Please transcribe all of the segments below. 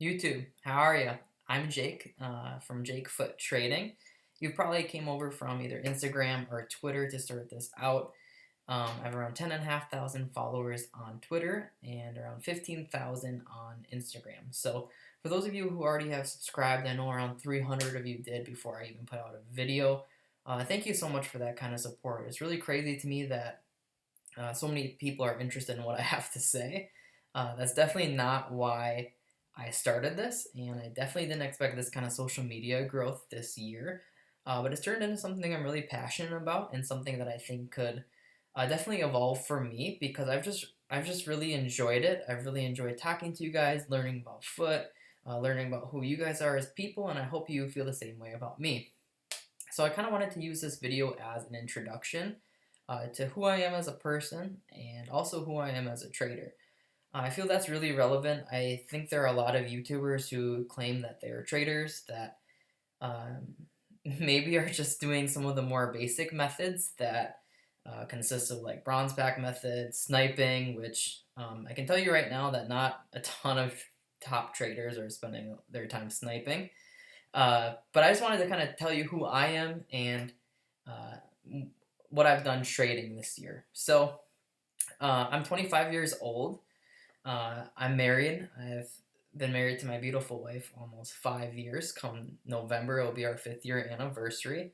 YouTube, how are you? I'm Jake from JakeFUTTrading. You probably came over from either Instagram or Twitter to start this out. I have around 10,500 followers on Twitter and around 15,000 on Instagram. So for those of you who already have subscribed, I know around 300 of you did before I even put out a video. Thank you so much for that kind of support. It's really crazy to me that so many people are interested in what I have to say. That's definitely not why I started this, and I definitely didn't expect this kind of social media growth this year. But it's turned into something I'm really passionate about and something that I think could definitely evolve for me because I've just really enjoyed it. I've really enjoyed talking to you guys, learning about foot, learning about who you guys are as people, and I hope you feel the same way about me. So I kind of wanted to use this video as an introduction to who I am as a person and also who I am as a trader. I feel that's really relevant. I think there are a lot of YouTubers who claim that they are traders that um, maybe are just doing some of the more basic methods that consist of like bronze pack methods, sniping, which I can tell you right now that not a ton of top traders are spending their time sniping. But I just wanted to kind of tell you who I am and uh, what I've done trading this year. So I'm 25 years old. I'm married. I've been married to my beautiful wife almost 5 years. Come November, it'll be our 5th-year anniversary.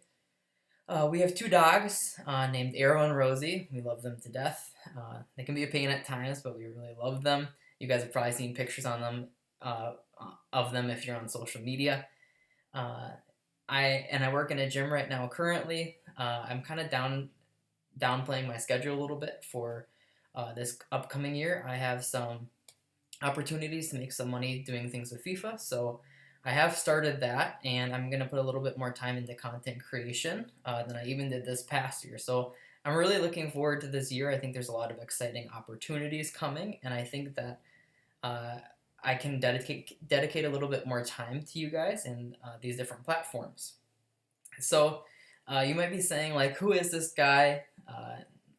We have two dogs named Arrow and Rosie. We love them to death. They can be a pain at times, but we really love them. You guys have probably seen pictures on them of them if you're on social media. Uh, I work in a gym right now currently. I'm kind of downplaying my schedule a little bit for this upcoming year. I have some opportunities to make some money doing things with FIFA, so I have started that, and I'm going to put a little bit more time into content creation than I even did this past year. So I'm really looking forward to this year. I think there's a lot of exciting opportunities coming, and I think that uh, I can dedicate a little bit more time to you guys and these different platforms. So you might be saying like, who is this guy?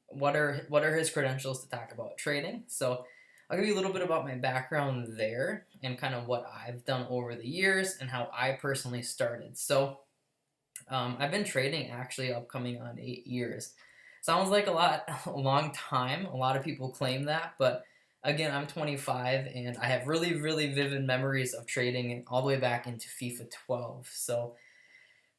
What are his credentials to talk about trading? So I'll give you a little bit about my background there and kind of what I've done over the years and how I personally started. So I've been trading actually upcoming on 8 years. Sounds like a long time. A lot of people claim that, but again, I'm 25 and I have really, really vivid memories of trading all the way back into FIFA 12. So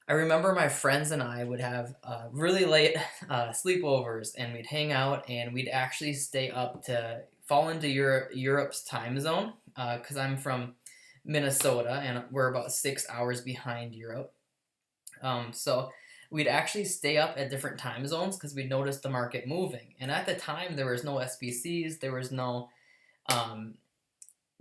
I remember my friends and I would have really late sleepovers, and we'd hang out, and we'd actually stay up to fall into Europe's time zone because I'm from Minnesota, and we're about 6 hours behind Europe. So we'd actually stay up at different time zones because we'd notice the market moving. And at the time, there was no SBCs, um,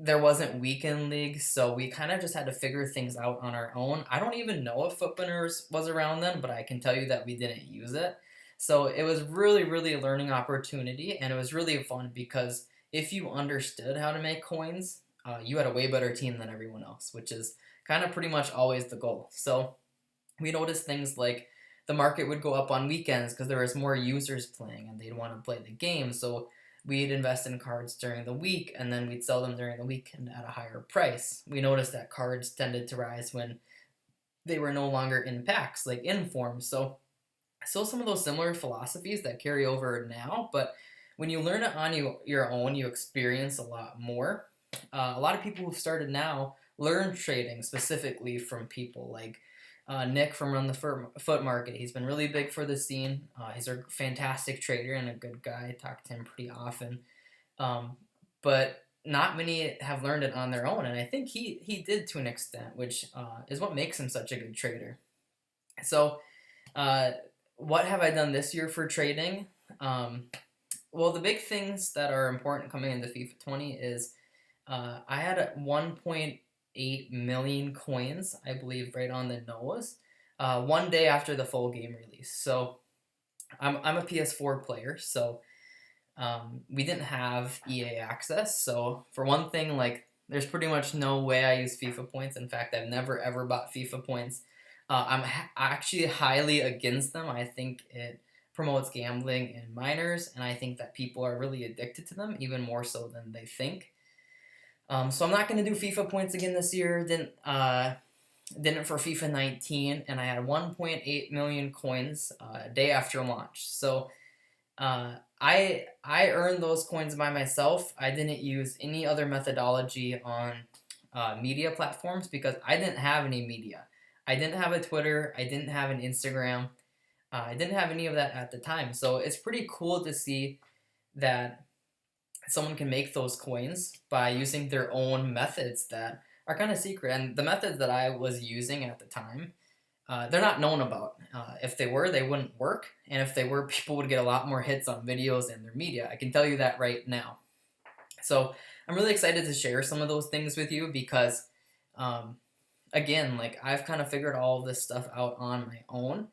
there wasn't weekend leagues, so we kind of just had to figure things out on our own. I don't even know if Footballers was around then, but I can tell you that we didn't use it. So it was really, really a learning opportunity, and it was really fun because if you understood how to make coins, you had a way better team than everyone else, which is kind of pretty much always the goal. So we noticed things like the market would go up on weekends because there was more users playing and they'd want to play the game. So we'd invest in cards during the week and then we'd sell them during the weekend at a higher price. We noticed that cards tended to rise when they were no longer in packs, like in form. So still some of those similar philosophies that carry over now, but when you learn it on your own, you experience a lot more. A lot of people who started now learn trading specifically from people like Nick from Run the Foot Market. He's been really big for the scene. He's a fantastic trader and a good guy. I talk to him pretty often. Um, but not many have learned it on their own, and I think he did to an extent, which is what makes him such a good trader. So, uh, what have I done this year for trading? Well, the big things that are important coming into FIFA 20 is I had 1.8 million coins, I believe, right on the nose, one day after the full game release. So I'm a PS4 player, so we didn't have EA access. So for one thing, like there's pretty much no way I use FIFA points. In fact, I've never ever bought FIFA points. I'm actually highly against them. I think it promotes gambling in minors, and I think that people are really addicted to them, even more so than they think. So I'm not going to do FIFA points again this year. Didn't for FIFA 19, and I had 1.8 million coins day after launch. So I earned those coins by myself. I didn't use any other methodology on media platforms because I didn't have any media. I didn't have a Twitter. I didn't have an Instagram. I didn't have any of that at the time. So it's pretty cool to see that someone can make those coins by using their own methods that are kind of secret. And the methods that I was using at the time, they're not known about. If they were, they wouldn't work. And if they were, people would get a lot more hits on videos and their media. I can tell you that right now. So I'm really excited to share some of those things with you because, again, like I've kind of figured all of this stuff out on my own.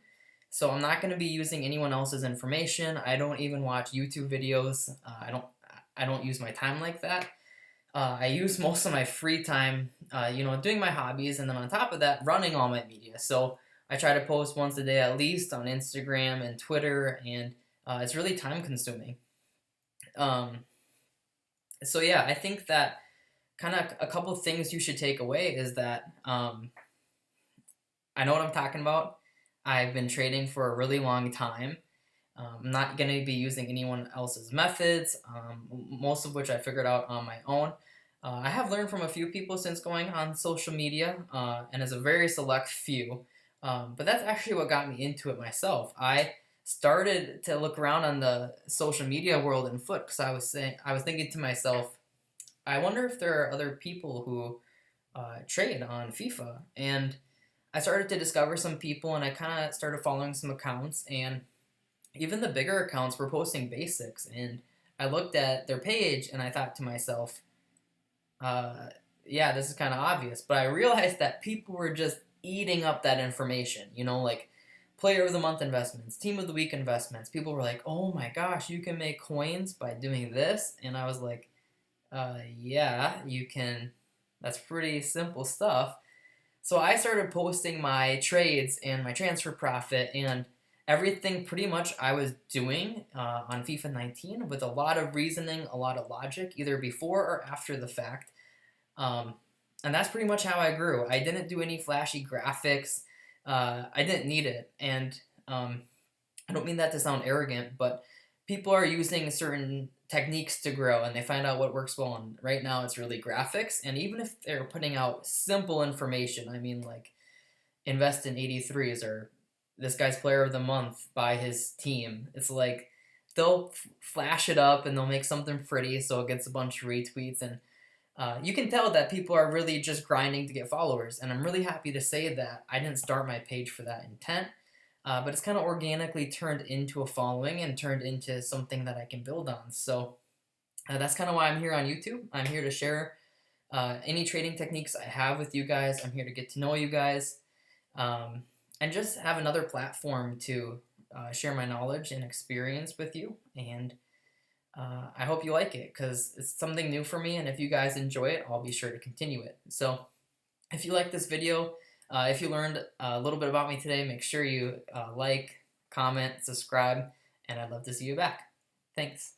So I'm not going to be using anyone else's information. I don't even watch YouTube videos. I don't use my time like that. I use most of my free time, doing my hobbies, and then on top of that, running all my media. So I try to post once a day at least on Instagram and Twitter, and it's really time consuming. So yeah, I think that kind of a couple of things you should take away is that I know what I'm talking about. I've been trading for a really long time. I'm not going to be using anyone else's methods, most of which I figured out on my own. I have learned from a few people since going on social media, and as a very select few. But that's actually what got me into it myself. I started to look around on the social media world in foot because I was thinking to myself, I wonder if there are other people who trade on FIFA. And I started to discover some people, and I kind of started following some accounts, and even the bigger accounts were posting basics. And I looked at their page, and I thought to myself, yeah, this is kind of obvious. But I realized that people were just eating up that information, like player of the month investments, team of the week investments. People were like, oh my gosh, you can make coins by doing this. And I was like, yeah, you can. That's pretty simple stuff. So I started posting my trades and my transfer profit and everything pretty much I was doing on FIFA 19 with a lot of reasoning, a lot of logic, either before or after the fact. And that's pretty much how I grew. I didn't do any flashy graphics. I didn't need it. And I don't mean that to sound arrogant, but people are using certain techniques to grow and they find out what works well. And right now it's really graphics. And even if they're putting out simple information, I mean, like invest in 83s or this guy's player of the month by his team, it's like they'll flash it up and they'll make something pretty so it gets a bunch of retweets. And you can tell that people are really just grinding to get followers. And I'm really happy to say that I didn't start my page for that intent. But it's kind of organically turned into a following and turned into something that I can build on. So that's kind of why I'm here on YouTube. I'm here to share any trading techniques I have with you guys. I'm here to get to know you guys and just have another platform to share my knowledge and experience with you. And I hope you like it because it's something new for me. And if you guys enjoy it, I'll be sure to continue it. So if you like this video, if you learned a little bit about me today, make sure you like, comment, subscribe, and I'd love to see you back. Thanks.